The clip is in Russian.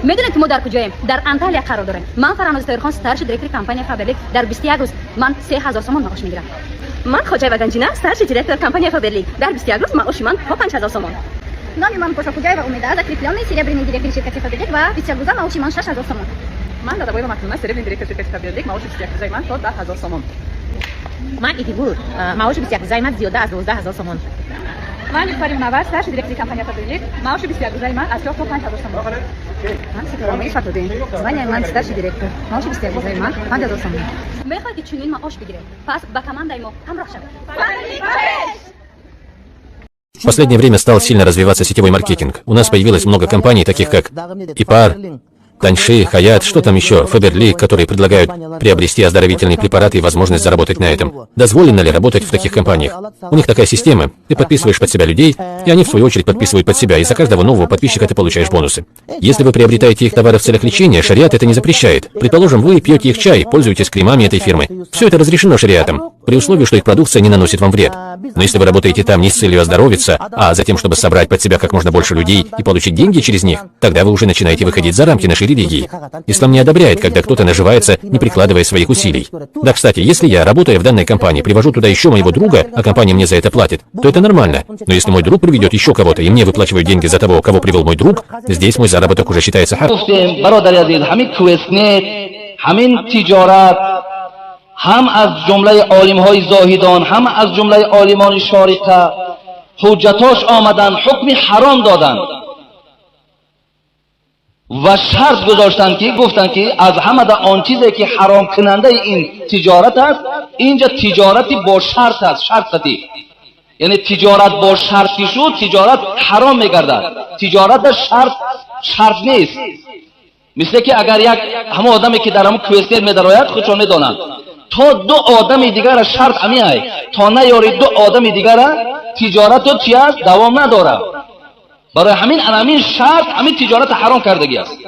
میدونید که ما در کجاییم؟ در انطالیا قرار داریم. من فرانوز طاهرخان ستارش دیرکتور کمپانی فابرلیک در 21 روز من 3000 تومان معاش میگیرم. من خواجه وگنجینه ستارش دیرکتور کمپانی فابرلیک در 21 روز معاش من 5000 تومان. نامی من پاشا خوجای و امید از کریپلومی سریبرین دیرکتور شرکت فابرلیک و 21 روز معاش من 6000 تومان. من دادابای مکرونه سریبرین دیرکتور شرکت فابرلیک معاش 21 روز من تا 10000 تومان. من ایدی بود معاش 21 روز من زیاده از 12000 تومان. من فریم نواز ستارش دیرکتور کمپانی فابرلیک معاش 21 روز من از 4 تا 5000 تومان. من سکرامه فاتودین زمانی من ستارش دیرکتور معاش 21 روز من 5000 تومان. میخواید که چنین معاش بگیرید پس با کماندای ما همراه شوید. В последнее время стал сильно развиваться сетевой маркетинг. У нас появилось много компаний, таких как ИПАР, Таньши, Хаят, что там еще, Фаберлик, которые предлагают приобрести оздоровительные препараты и возможность заработать на этом. Дозволено ли работать в таких компаниях? У них такая система. Ты подписываешь под себя людей, и они в свою очередь подписывают под себя, и за каждого нового подписчика ты получаешь бонусы. Если вы приобретаете их товары в целях лечения, шариат это не запрещает. Предположим, вы пьете их чай, пользуетесь кремами этой фирмы. Все это разрешено шариатом, при условии, что их продукция не наносит вам вред. Но если вы работаете там не с целью оздоровиться, а затем, чтобы собрать под себя как можно больше людей и получить деньги через них, тогда вы уже начинаете выходить за рамки нашей религии. Ислам не одобряет, когда кто-то наживается, не прикладывая своих усилий. Да, кстати, если я, работая в данной компании, привожу туда еще моего друга, а компания мне за это платит, то это нормально. Но если мой друг приведет еще кого-то, и мне выплачивают деньги за того, кого привел мой друг, здесь мой заработок уже считается харам. هم از جمله عالم‌های زاهدان هم از جمله عالمان شارقه حجتاش آمدن حکم حرام دادن و شرط گذاشتن که گفتن که از همه آن چیزی که حرام کننده این تجارت است اینجا تجارتی با شرط است شرطی یعنی تجارت با شرطی شد تجارت حرام میگردد تجارت شرط نیست مثل که اگر یک همه آدمی که در همون کوئسنر می‌دراید خودشون میدونن تا دو آدم دیگر شرط همی های تا نیاری دو آدم دیگر تجارت تو چی است دوام نداره برای همین شرط همین تجارت حرام کردگی است